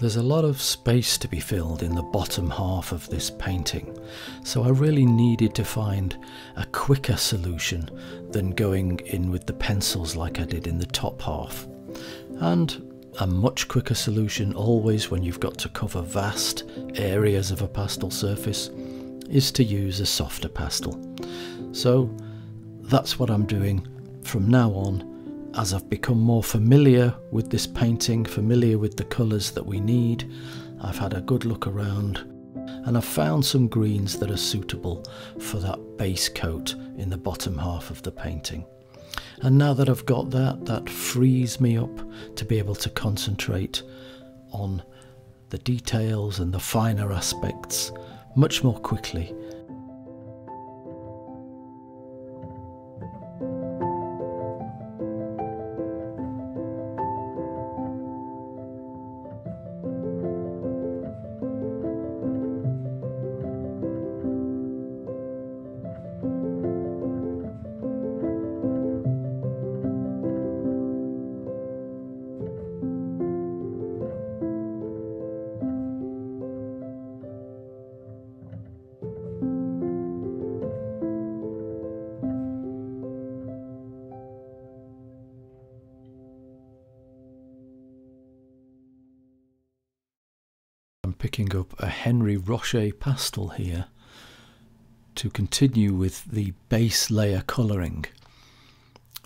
There's a lot of space to be filled in the bottom half of this painting, so I really needed to find a quicker solution than going in with the pencils like I did in the top half. And a much quicker solution always when you've got to cover vast areas of a pastel surface is to use a softer pastel. So that's what I'm doing from now on. As I've become more familiar with this painting, familiar with the colours that we need, I've had a good look around and I've found some greens that are suitable for that base coat in the bottom half of the painting. And now that I've got that, that frees me up to be able to concentrate on the details and the finer aspects much more quickly. I'm picking up a Henri Roche pastel here to continue with the base layer colouring.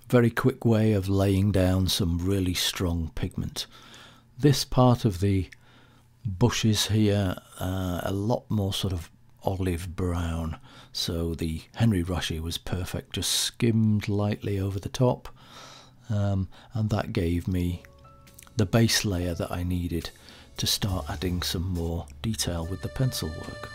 Very quick way of laying down some really strong pigment. This part of the bushes here, a lot more sort of olive brown, so the Henri Roche was perfect, just skimmed lightly over the top, and that gave me the base layer that I needed to start adding some more detail with the pencil work.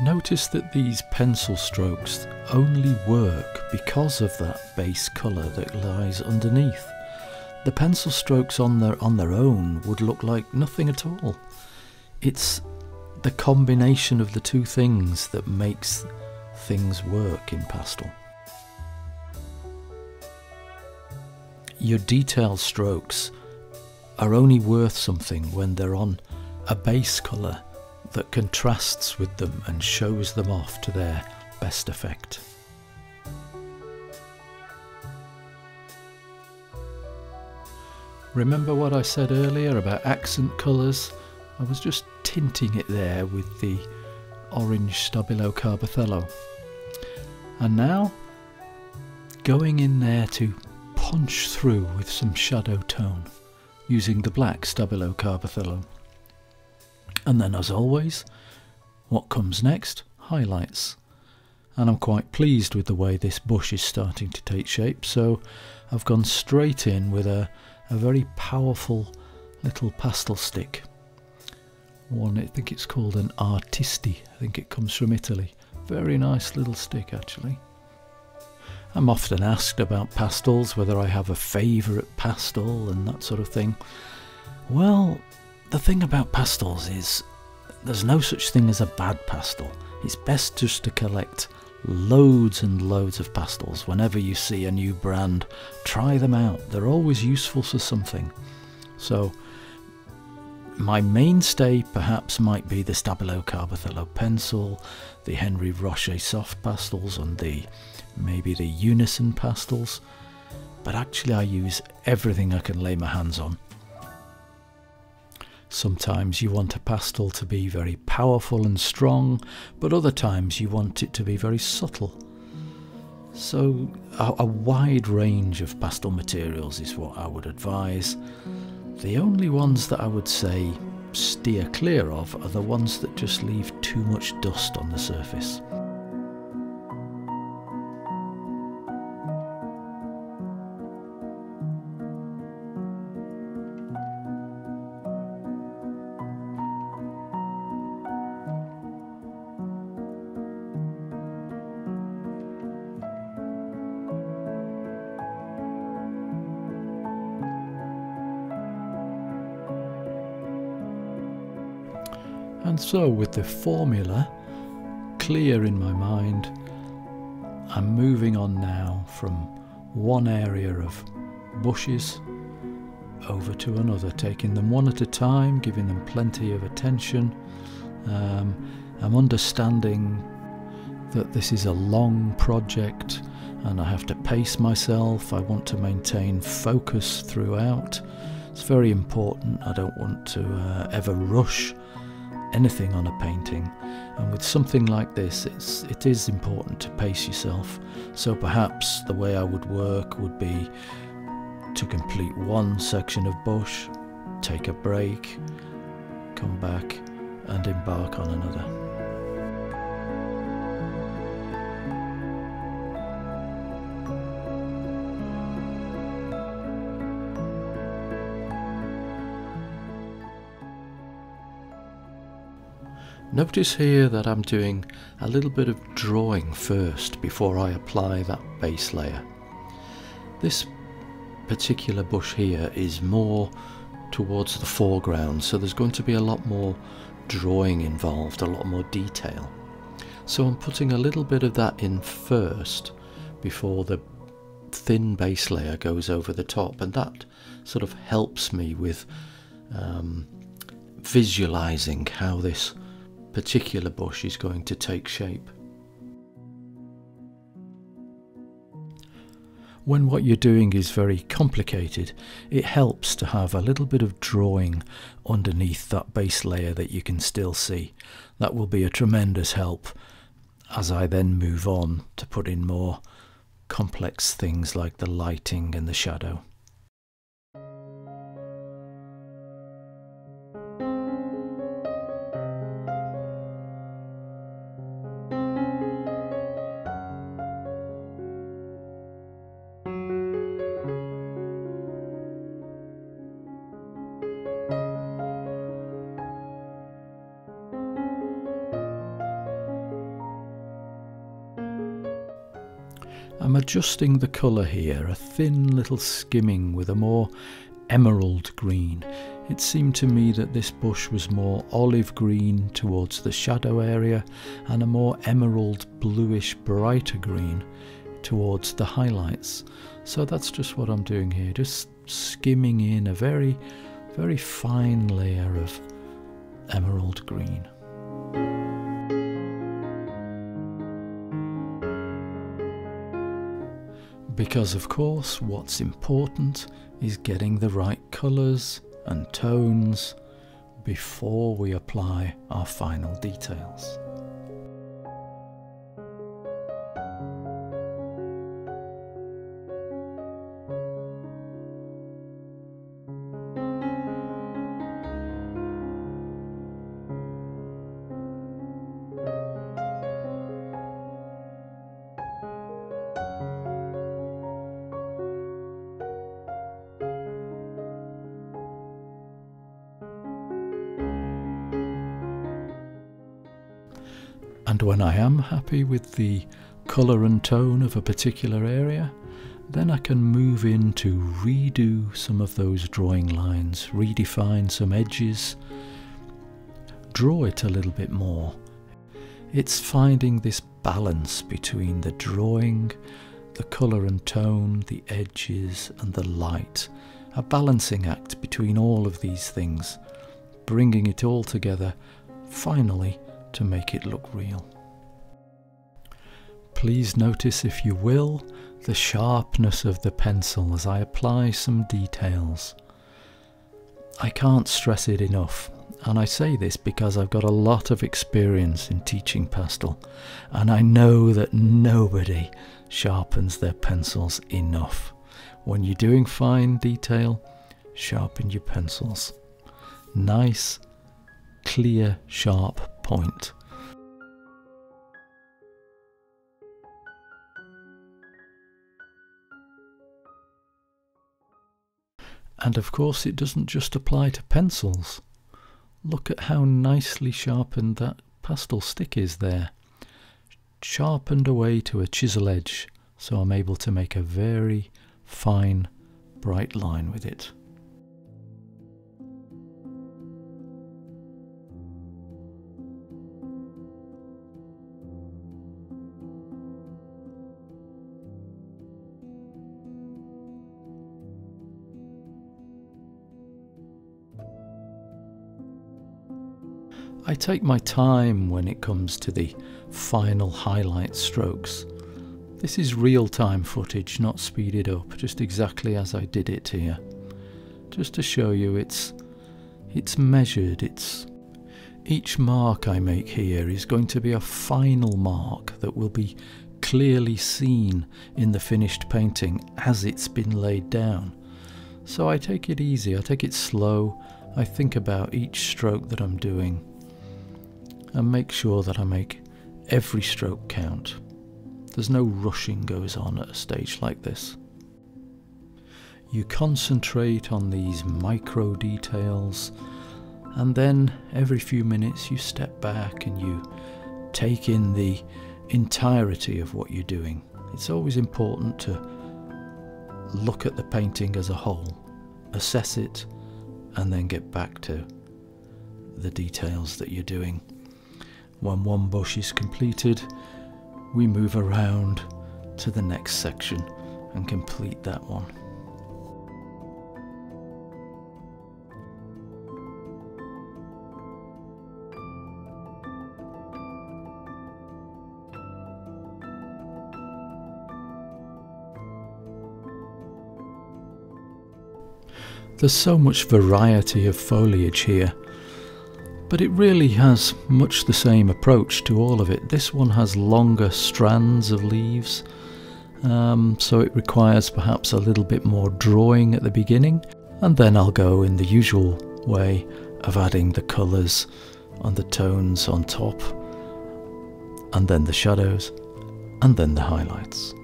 Notice that these pencil strokes only work because of that base colour that lies underneath. The pencil strokes on their own would look like nothing at all. It's the combination of the two things that makes things work in pastel. Your detailed strokes are only worth something when they're on a base colour that contrasts with them and shows them off to their best effect. Remember what I said earlier about accent colours? I was just tinting it there with the orange Stabilo Carbothello. And now going in there to punch through with some shadow tone using the black Stabilo Carbothello. And then, as always, What comes next? Highlights. And I'm quite pleased with the way this bush is starting to take shape, so I've gone straight in with a very powerful little pastel stick. One, I think it's called an Artisti. I think it comes from Italy. Very nice little stick actually. I'm often asked about pastels, whether I have a favourite pastel and that sort of thing. Well, the thing about pastels is there's no such thing as a bad pastel. It's best just to collect loads and loads of pastels. Whenever you see a new brand, try them out. They're always useful for something. So my mainstay perhaps might be the Stabilo Carbothello pencil, the Henri Roche soft pastels, and maybe the Unison pastels. But actually I use everything I can lay my hands on. Sometimes you want a pastel to be very powerful and strong, but other times you want it to be very subtle. So a wide range of pastel materials is what I would advise. The only ones that I would say steer clear of are the ones that just leave too much dust on the surface. And so with the formula clear in my mind, I'm moving on now from one area of bushes over to another, taking them one at a time, giving them plenty of attention. I'm understanding that this is a long project and I have to pace myself. I want to maintain focus throughout. It's very important. I don't want to ever rush anything on a painting, and with something like this it is important to pace yourself. So perhaps the way I would work would be to complete one section of bush, take a break, come back and embark on another. Notice here that I'm doing a little bit of drawing first before I apply that base layer. This particular bush here is more towards the foreground, so there's going to be a lot more drawing involved, a lot more detail. So I'm putting a little bit of that in first before the thin base layer goes over the top, and that sort of helps me with visualizing how this particular bush is going to take shape. When what you're doing is very complicated, it helps to have a little bit of drawing underneath that base layer that you can still see. That will be a tremendous help as I then move on to put in more complex things like the lighting and the shadow. I'm adjusting the colour here, a thin little skimming with a more emerald green. It seemed to me that this bush was more olive green towards the shadow area and a more emerald bluish brighter green towards the highlights. So that's just what I'm doing here, just skimming in a very, very fine layer of emerald green. Because of course what's important is getting the right colours and tones before we apply our final details. And when I am happy with the colour and tone of a particular area, then I can move in to redo some of those drawing lines, redefine some edges, draw it a little bit more. It's finding this balance between the drawing, the colour and tone, the edges and the light, a balancing act between all of these things, bringing it all together finally to make it look real. Please notice, if you will, the sharpness of the pencil as I apply some details. I can't stress it enough, and I say this because I've got a lot of experience in teaching pastel, and I know that nobody sharpens their pencils enough. When you're doing fine detail, sharpen your pencils. Nice, clear, sharp point. And of course it doesn't just apply to pencils. Look at how nicely sharpened that pastel stick is there. Sharpened away to a chisel edge, so I'm able to make a very fine, bright line with it. I take my time when it comes to the final highlight strokes. This is real-time footage, not speeded up, just exactly as I did it here. Just to show you it's measured, each mark I make here is going to be a final mark that will be clearly seen in the finished painting as it's been laid down. So I take it easy, I take it slow, I think about each stroke that I'm doing, and make sure that I make every stroke count. There's no rushing goes on at a stage like this. You concentrate on these micro details, and then every few minutes you step back and you take in the entirety of what you're doing. It's always important to look at the painting as a whole, assess it, and then get back to the details that you're doing. When one bush is completed, we move around to the next section and complete that one. There's so much variety of foliage here, but it really has much the same approach to all of it. This one has longer strands of leaves, so it requires perhaps a little bit more drawing at the beginning, and then I'll go in the usual way of adding the colours and the tones on top, and then the shadows, and then the highlights.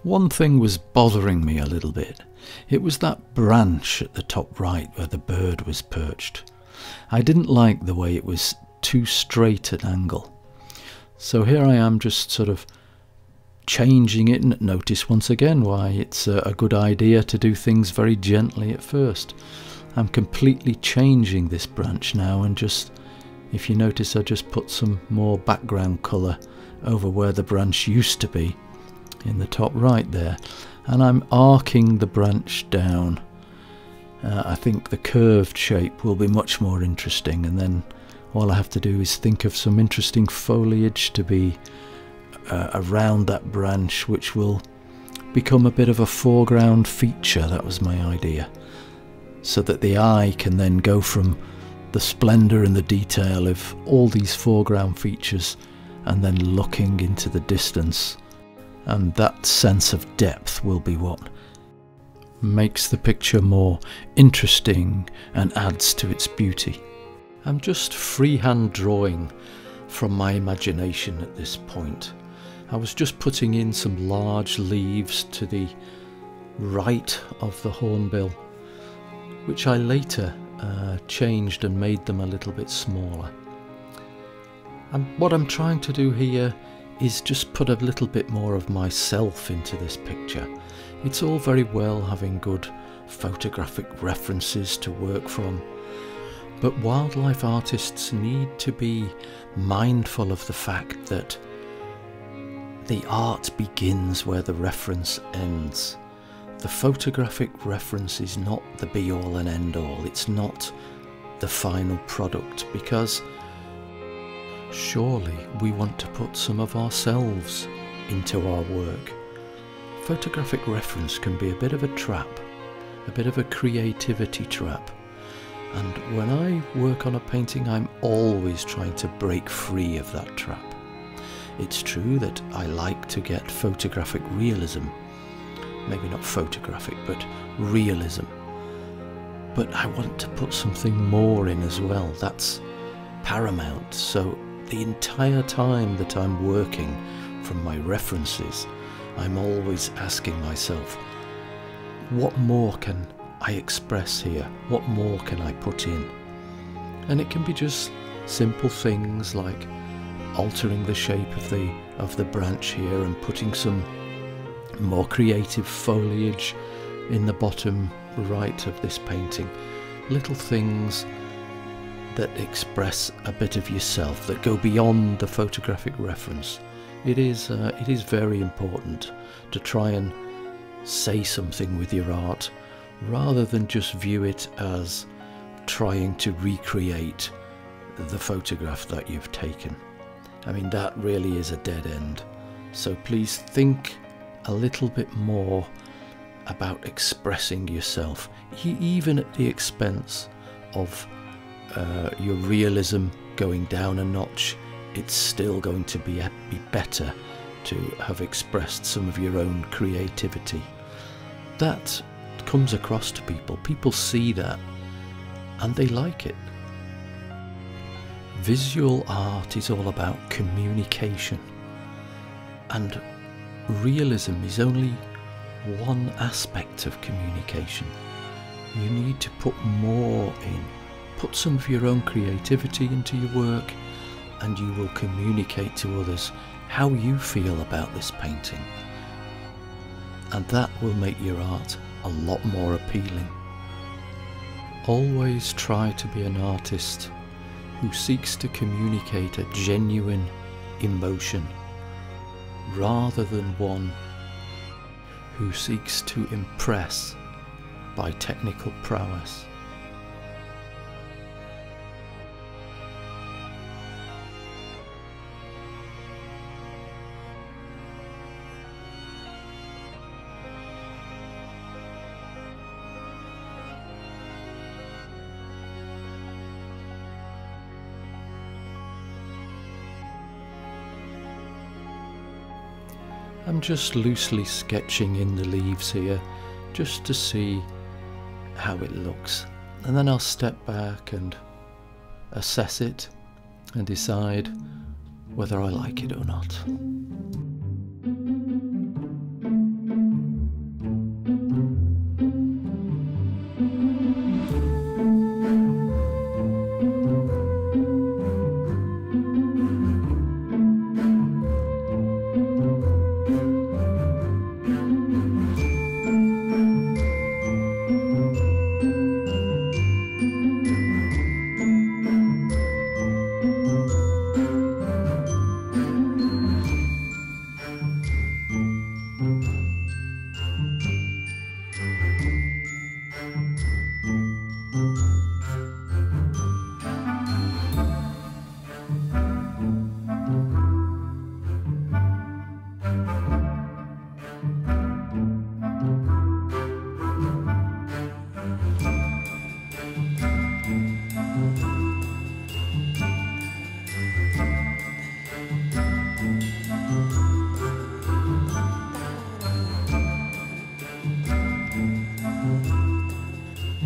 One thing was bothering me a little bit. It was that branch at the top right where the bird was perched. I didn't like the way it was too straight an angle. So here I am just sort of changing it, and notice once again why it's a good idea to do things very gently at first. I'm completely changing this branch now, and just, if you notice, I just put some more background colour over where the branch used to be in the top right there, and I'm arcing the branch down. I think the curved shape will be much more interesting, and then all I have to do is think of some interesting foliage to be around that branch, which will become a bit of a foreground feature. That was my idea, so that the eye can then go from the splendour and the detail of all these foreground features and then looking into the distance. And that sense of depth will be what makes the picture more interesting and adds to its beauty. I'm just freehand drawing from my imagination at this point. I was just putting in some large leaves to the right of the hornbill, which I later changed and made them a little bit smaller. And what I'm trying to do here is just put a little bit more of myself into this picture. It's all very well having good photographic references to work from, but wildlife artists need to be mindful of the fact that the art begins where the reference ends. The photographic reference is not the be-all and end-all. It's not the final product, because surely we want to put some of ourselves into our work. Photographic reference can be a bit of a trap, a bit of a creativity trap. And when I work on a painting, I'm always trying to break free of that trap. It's true that I like to get photographic realism. Maybe not photographic, but realism. But I want to put something more in as well. That's paramount. So the entire time that I'm working from my references, I'm always asking myself, what more can I express here? What more can I put in? And it can be just simple things like altering the shape of the branch here and putting some more creative foliage in the bottom right of this painting. Little things that express a bit of yourself, that go beyond the photographic reference. It is very important to try and say something with your art, rather than just view it as trying to recreate the photograph that you've taken. I mean, that really is a dead end. So please think a little bit more about expressing yourself, even at the expense of your realism going down a notch. It's still going to be better to have expressed some of your own creativity. That comes across to people. People see that and they like it. Visual art is all about communication, and realism is only one aspect of communication. You need to put more in. Put some of your own creativity into your work, and you will communicate to others how you feel about this painting. And that will make your art a lot more appealing. Always try to be an artist who seeks to communicate a genuine emotion, rather than one who seeks to impress by technical prowess. I'm just loosely sketching in the leaves here, just to see how it looks, and then I'll step back and assess it and decide whether I like it or not.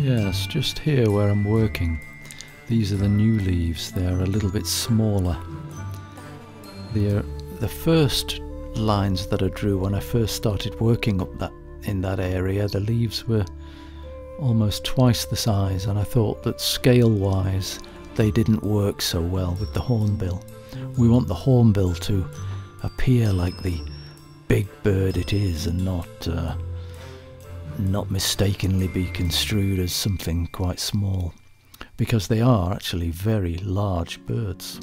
Yes, just here where I'm working, these are the new leaves. They're a little bit smaller. The first lines that I drew when I first started working up in that area, the leaves were almost twice the size, and I thought that scale-wise they didn't work so well with the hornbill. We want the hornbill to appear like the big bird it is, and not mistakenly be construed as something quite small, because they are actually very large birds.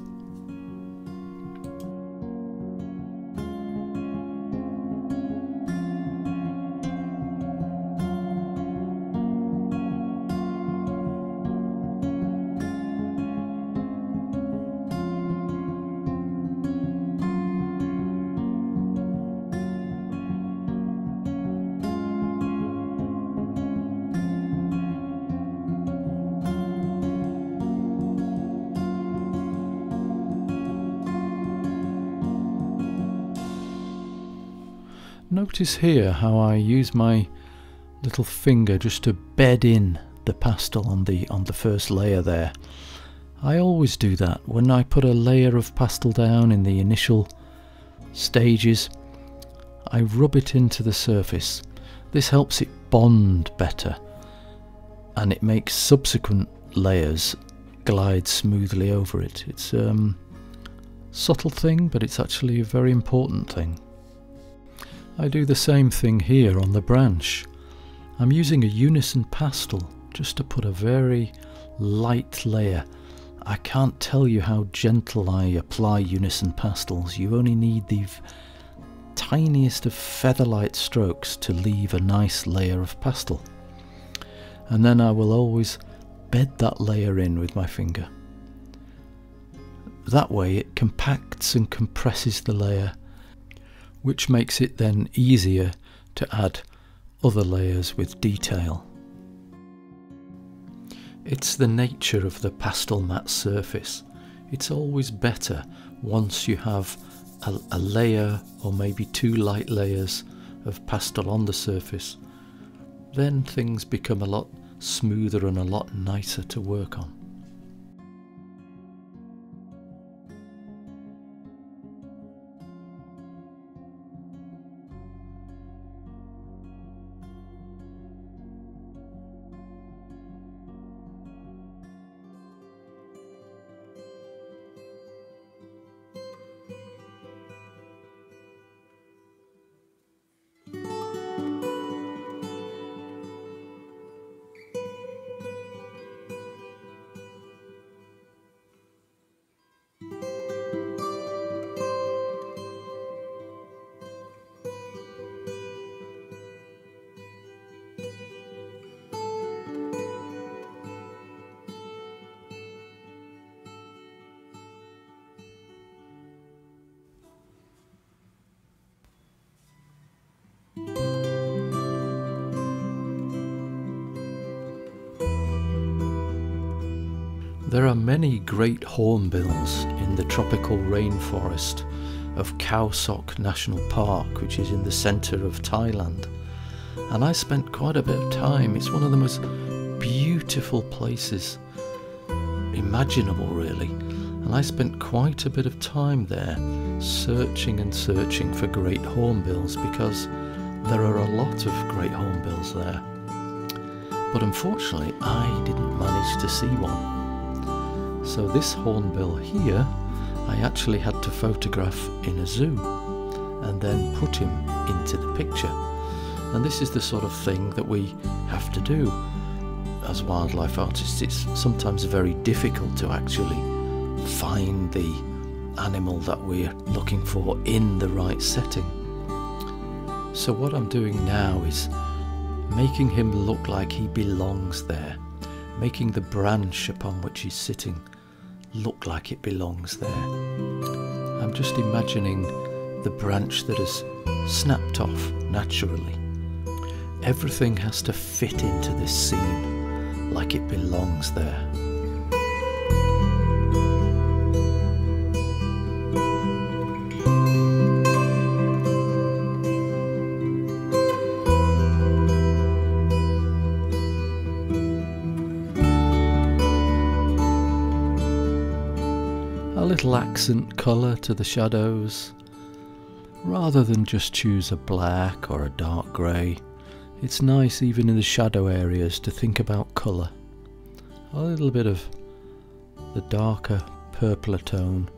Notice here how I use my little finger just to bed in the pastel on the first layer there. I always do that when I put a layer of pastel down in the initial stages. I rub it into the surface. This helps it bond better, and it makes subsequent layers glide smoothly over it. It's a subtle thing, but it's actually a very important thing. I do the same thing here on the branch. I'm using a Unison pastel just to put a very light layer. I can't tell you how gentle I apply Unison pastels. You only need the tiniest of feather-light strokes to leave a nice layer of pastel. And then I will always bed that layer in with my finger. That way it compacts and compresses the layer, which makes it then easier to add other layers with detail. It's the nature of the pastel matte surface. It's always better once you have a layer or maybe two light layers of pastel on the surface. Then things become a lot smoother and a lot nicer to work on. There are many great hornbills in the tropical rainforest of Khao Sok National Park, which is in the centre of Thailand. And I spent quite a bit of time. It's one of the most beautiful places imaginable, really. And I spent quite a bit of time there searching and searching for great hornbills, because there are a lot of great hornbills there. But unfortunately, I didn't manage to see one. So this hornbill here, I actually had to photograph in a zoo and then put him into the picture. And this is the sort of thing that we have to do as wildlife artists. It's sometimes very difficult to actually find the animal that we're looking for in the right setting. So what I'm doing now is making him look like he belongs there, making the branch upon which he's sitting look like it belongs there. I'm just imagining the branch that has snapped off naturally. Everything has to fit into this scene like it belongs there. little accent colour to the shadows. Rather than just choose a black or a dark grey, it's nice even in the shadow areas to think about colour. A little bit of the darker purpler tone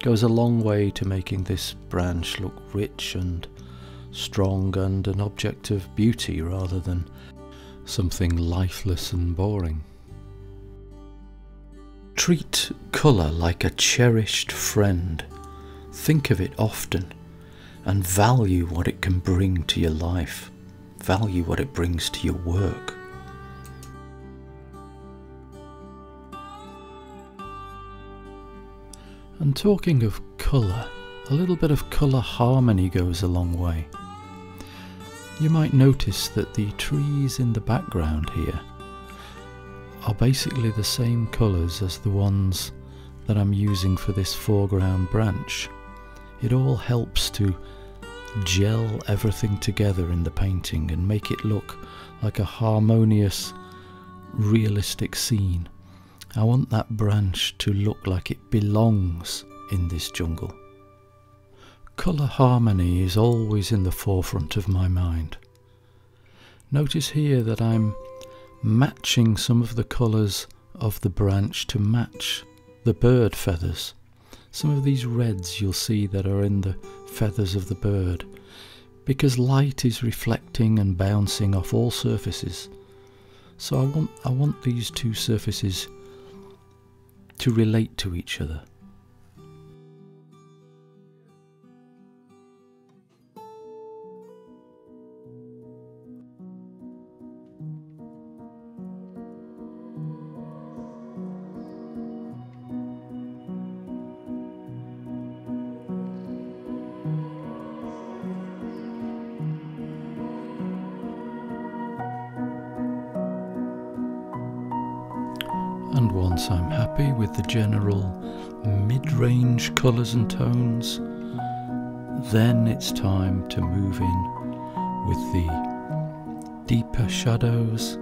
goes a long way to making this branch look rich and strong and an object of beauty rather than something lifeless and boring. Treat colour like a cherished friend. Think of it often and value what it can bring to your life. Value what it brings to your work. And talking of colour, a little bit of colour harmony goes a long way. You might notice that the trees in the background here are basically the same colours as the ones that I'm using for this foreground branch. It all helps to gel everything together in the painting and make it look like a harmonious, realistic scene. I want that branch to look like it belongs in this jungle. Colour harmony is always in the forefront of my mind. Notice here that I'm matching some of the colours of the branch to match the bird feathers. Some of these reds you'll see that are in the feathers of the bird, because light is reflecting and bouncing off all surfaces. So I want these two surfaces to relate to each other. And once I'm happy with the general mid-range colours and tones, then it's time to move in with the deeper shadows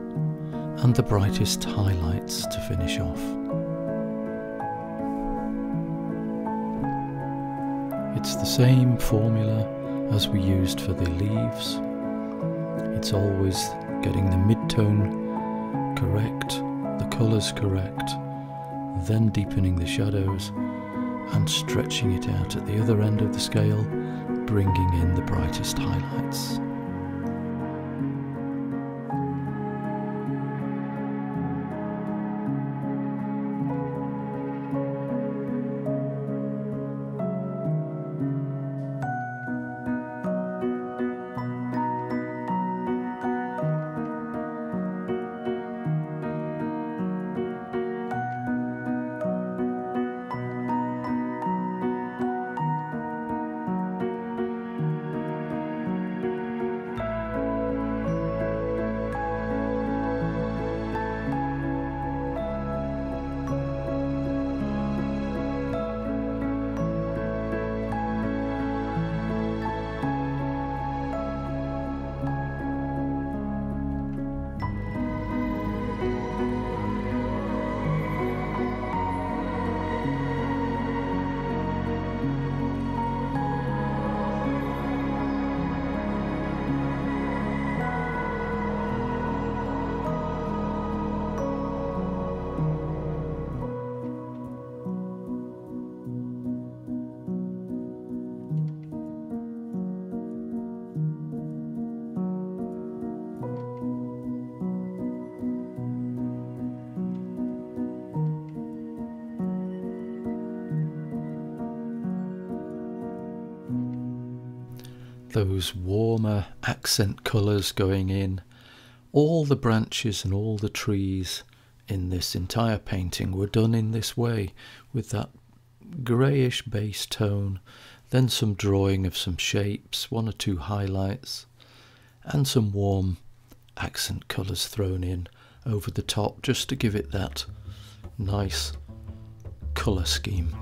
and the brightest highlights to finish off. It's the same formula as we used for the leaves. It's always getting the mid-tone correct, the colours correct, then deepening the shadows and stretching it out at the other end of the scale, bringing in the brightest highlights. Those warmer accent colours going in. All the branches and all the trees in this entire painting were done in this way, with that greyish base tone, then some drawing of some shapes, one or two highlights, and some warm accent colours thrown in over the top just to give it that nice colour scheme.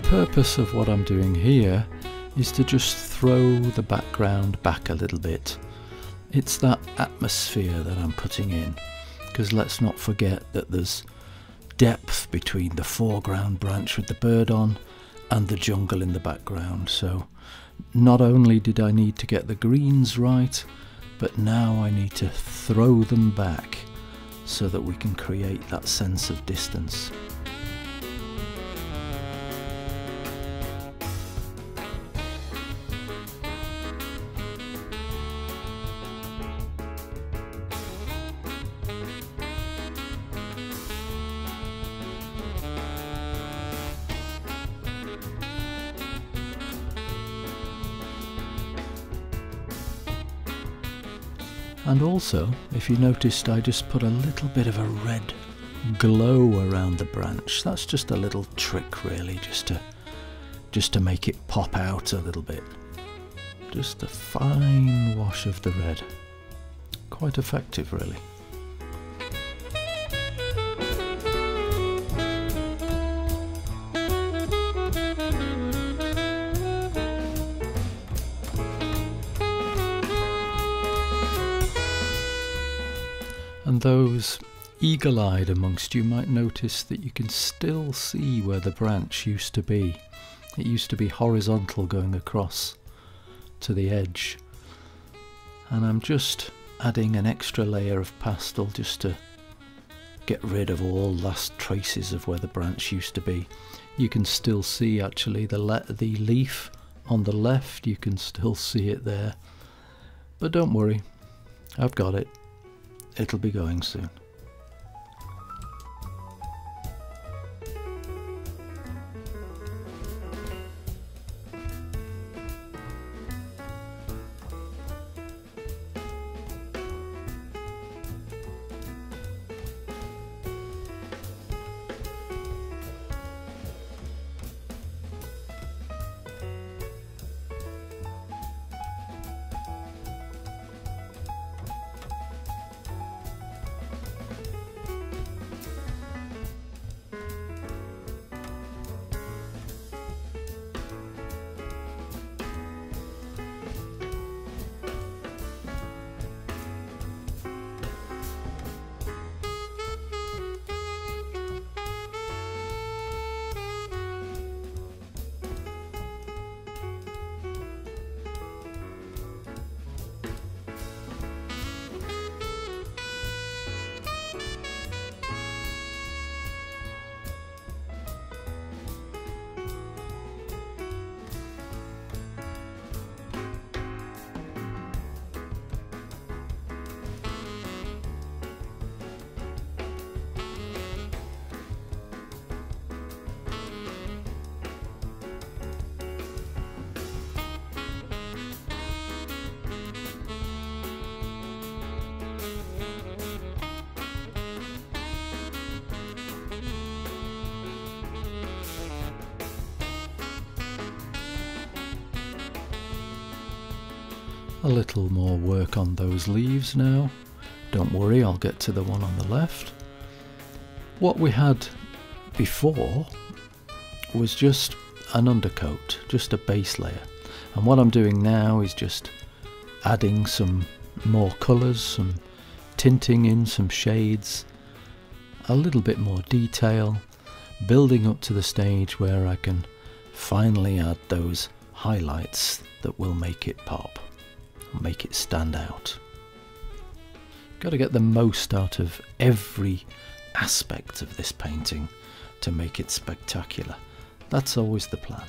purpose of what I'm doing here is to just throw the background back a little bit. It's that atmosphere that I'm putting in, because let's not forget that there's depth between the foreground branch with the bird on and the jungle in the background. So not only did I need to get the greens right, but now I need to throw them back so that we can create that sense of distance. And also, if you noticed, I just put a little bit of a red glow around the branch. That's just a little trick really, just to make it pop out a little bit. Just a fine wash of the red. Quite effective really. And those eagle-eyed amongst you might notice that you can still see where the branch used to be. It used to be horizontal going across to the edge. And I'm just adding an extra layer of pastel just to get rid of all last traces of where the branch used to be. You can still see actually the leaf on the left, you can still see it there. But don't worry, I've got it. It'll be going soon. A little more work on those leaves now. Don't worry, I'll get to the one on the left. What we had before was just an undercoat, just a base layer. And what I'm doing now is just adding some more colours, some tinting in some shades, a little bit more detail, building up to the stage where I can finally add those highlights that will make it pop. Make it stand out. Got to get the most out of every aspect of this painting to make it spectacular. That's always the plan.